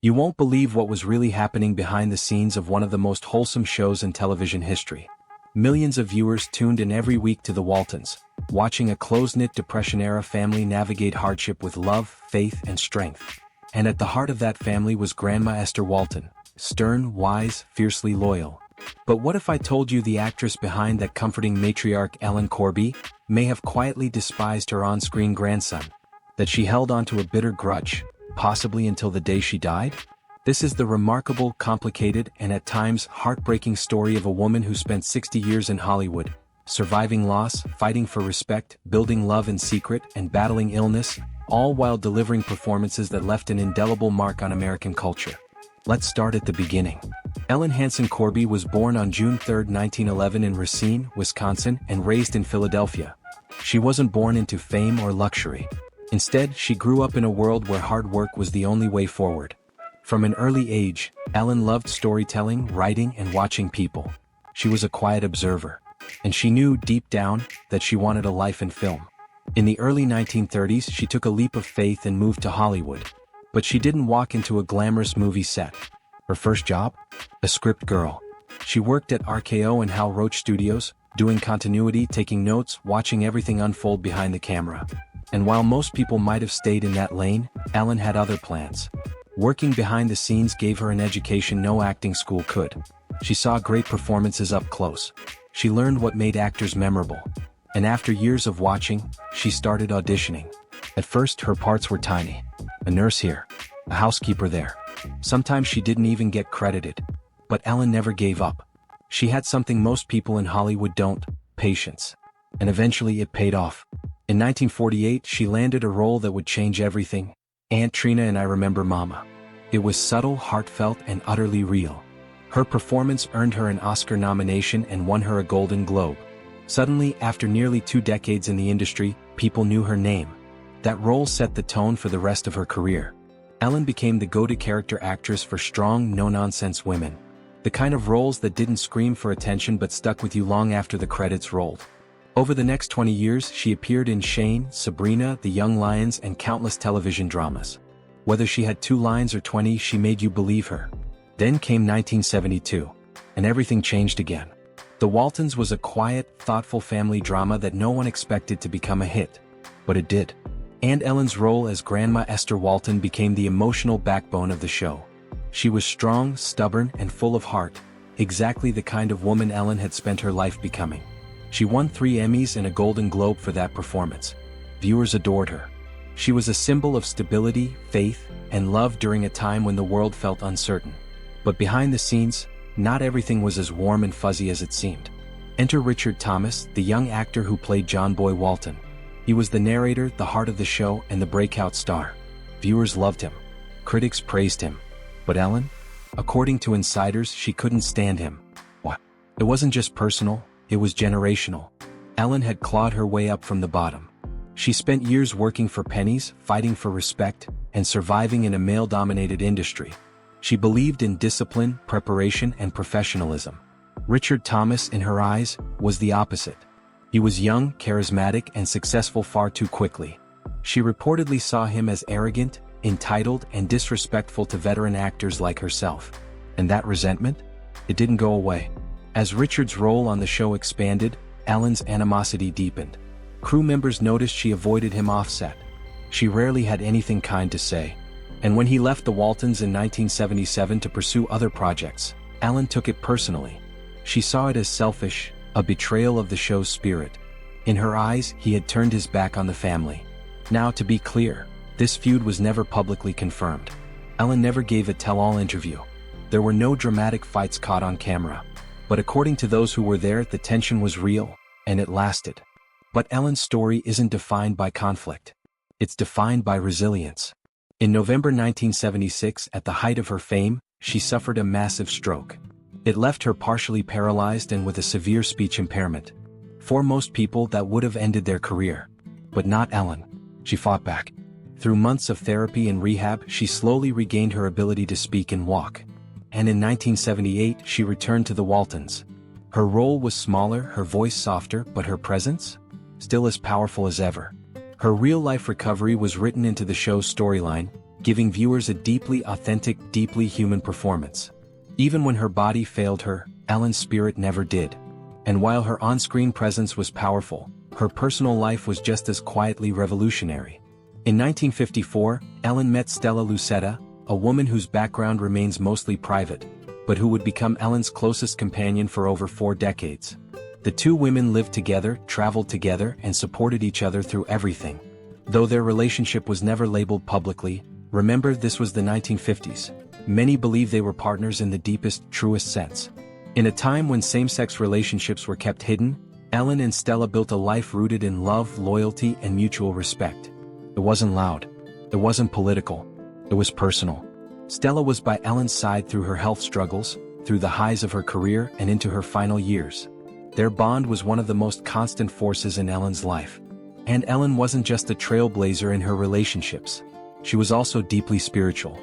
You won't believe what was really happening behind the scenes of one of the most wholesome shows in television history. Millions of viewers tuned in every week to the Waltons, watching a close-knit Depression-era family navigate hardship with love, faith, and strength. And at the heart of that family was Grandma Esther Walton, stern, wise, fiercely loyal. But what if I told you the actress behind that comforting matriarch, Ellen Corby, may have quietly despised her on-screen grandson? That she held onto a bitter grudge, possibly until the day she died? This is the remarkable, complicated, and at times heartbreaking story of a woman who spent 60 years in Hollywood, surviving loss, fighting for respect, building love in secret, and battling illness, all while delivering performances that left an indelible mark on American culture. Let's start at the beginning. Ellen Hanson Corby was born on June 3, 1911 in Racine, Wisconsin, and raised in Philadelphia. She wasn't born into fame or luxury. Instead, she grew up in a world where hard work was the only way forward. From an early age, Ellen loved storytelling, writing, and watching people. She was a quiet observer, and she knew deep down that she wanted a life in film. In the early 1930s, she took a leap of faith and moved to Hollywood. But she didn't walk into a glamorous movie set. Her first job? A script girl. She worked at RKO and Hal Roach Studios, doing continuity, taking notes, watching everything unfold behind the camera. And while most people might have stayed in that lane, Ellen had other plans. Working behind the scenes gave her an education no acting school could. She saw great performances up close. She learned what made actors memorable. And after years of watching, she started auditioning. At first, her parts were tiny. A nurse here, a housekeeper there. Sometimes she didn't even get credited. But Ellen never gave up. She had something most people in Hollywood don't: patience. And eventually it paid off. In 1948, she landed a role that would change everything: Aunt Trina in I Remember Mama. It was subtle, heartfelt, and utterly real. Her performance earned her an Oscar nomination and won her a Golden Globe. Suddenly, after nearly 2 decades in the industry, people knew her name. That role set the tone for the rest of her career. Ellen became the go-to character actress for strong, no-nonsense women. The kind of roles that didn't scream for attention but stuck with you long after the credits rolled. Over the next 20 years, she appeared in Shane, Sabrina, The Young Lions, and countless television dramas. Whether she had 2 lines or 20, she made you believe her. Then came 1972, and everything changed again. The Waltons was a quiet, thoughtful family drama that no one expected to become a hit. But it did. And Ellen's role as Grandma Esther Walton became the emotional backbone of the show. She was strong, stubborn, and full of heart, exactly the kind of woman Ellen had spent her life becoming. She won 3 Emmys and a Golden Globe for that performance. Viewers adored her. She was a symbol of stability, faith, and love during a time when the world felt uncertain. But behind the scenes, not everything was as warm and fuzzy as it seemed. Enter Richard Thomas, the young actor who played John Boy Walton. He was the narrator, the heart of the show, and the breakout star. Viewers loved him. Critics praised him. But Ellen? According to insiders, she couldn't stand him. What? It wasn't just personal, it was generational. Ellen had clawed her way up from the bottom. She spent years working for pennies, fighting for respect, and surviving in a male-dominated industry. She believed in discipline, preparation, and professionalism. Richard Thomas, in her eyes, was the opposite. He was young, charismatic, and successful far too quickly. She reportedly saw him as arrogant, entitled, and disrespectful to veteran actors like herself. And that resentment? It didn't go away. As Richard's role on the show expanded, Ellen's animosity deepened. Crew members noticed she avoided him off-set. She rarely had anything kind to say. And when he left the Waltons in 1977 to pursue other projects, Ellen took it personally. She saw it as selfish, a betrayal of the show's spirit. In her eyes, he had turned his back on the family. Now, to be clear, this feud was never publicly confirmed. Ellen never gave a tell-all interview. There were no dramatic fights caught on camera. But according to those who were there, the tension was real, and it lasted. But Ellen's story isn't defined by conflict. It's defined by resilience. In November 1976, at the height of her fame, she suffered a massive stroke. It left her partially paralyzed and with a severe speech impairment. For most people, that would have ended their career. But not Ellen. She fought back. Through months of therapy and rehab, she slowly regained her ability to speak and walk. And in 1978, she returned to the Waltons. Her role was smaller, her voice softer, but her presence? Still as powerful as ever. Her real-life recovery was written into the show's storyline, giving viewers a deeply authentic, deeply human performance. Even when her body failed her, Ellen's spirit never did. And while her on-screen presence was powerful, her personal life was just as quietly revolutionary. In 1954, Ellen met Stella Lucetta, a woman whose background remains mostly private, but who would become Ellen's closest companion for over 4 decades. The two women lived together, traveled together, and supported each other through everything. Though their relationship was never labeled publicly, remember this was the 1950s. Many believe they were partners in the deepest, truest sense. In a time when same-sex relationships were kept hidden, Ellen and Stella built a life rooted in love, loyalty, and mutual respect. It wasn't loud. It wasn't political. It was personal. Stella was by Ellen's side through her health struggles, through the highs of her career, and into her final years. Their bond was one of the most constant forces in Ellen's life. And Ellen wasn't just a trailblazer in her relationships. She was also deeply spiritual.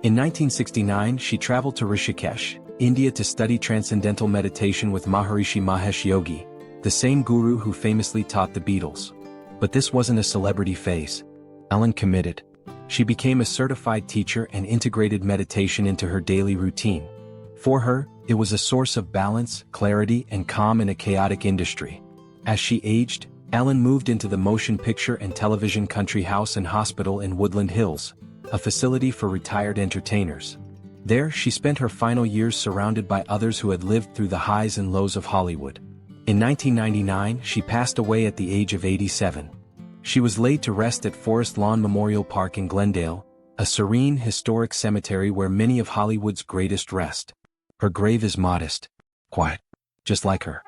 In 1969, she traveled to Rishikesh, India to study transcendental meditation with Maharishi Mahesh Yogi, the same guru who famously taught the Beatles. But this wasn't a celebrity phase. Ellen committed. She became a certified teacher and integrated meditation into her daily routine. For her, it was a source of balance, clarity, and calm in a chaotic industry. As she aged, Ellen moved into the motion picture and television country house and hospital in Woodland Hills, a facility for retired entertainers. There, she spent her final years surrounded by others who had lived through the highs and lows of Hollywood. In 1999, she passed away at the age of 87. She was laid to rest at Forest Lawn Memorial Park in Glendale, a serene, historic cemetery where many of Hollywood's greatest rest. Her grave is modest, quiet, just like her.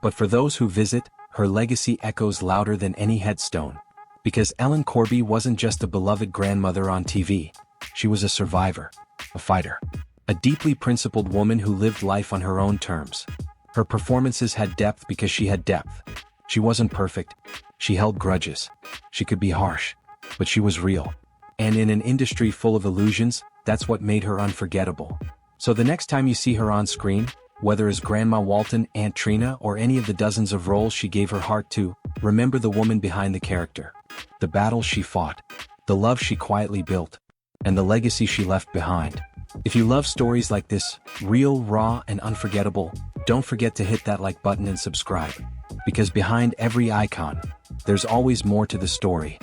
But for those who visit, her legacy echoes louder than any headstone. Because Ellen Corby wasn't just a beloved grandmother on TV. She was a survivor, a fighter, a deeply principled woman who lived life on her own terms. Her performances had depth because she had depth. She wasn't perfect. She held grudges. She could be harsh, but she was real. And in an industry full of illusions, that's what made her unforgettable. So the next time you see her on screen, whether as Grandma Walton, Aunt Trina, or any of the dozens of roles she gave her heart to, remember the woman behind the character. The battles she fought, the love she quietly built, and the legacy she left behind. If you love stories like this, real, raw, and unforgettable, don't forget to hit that like button and subscribe. Because behind every icon, there's always more to the story.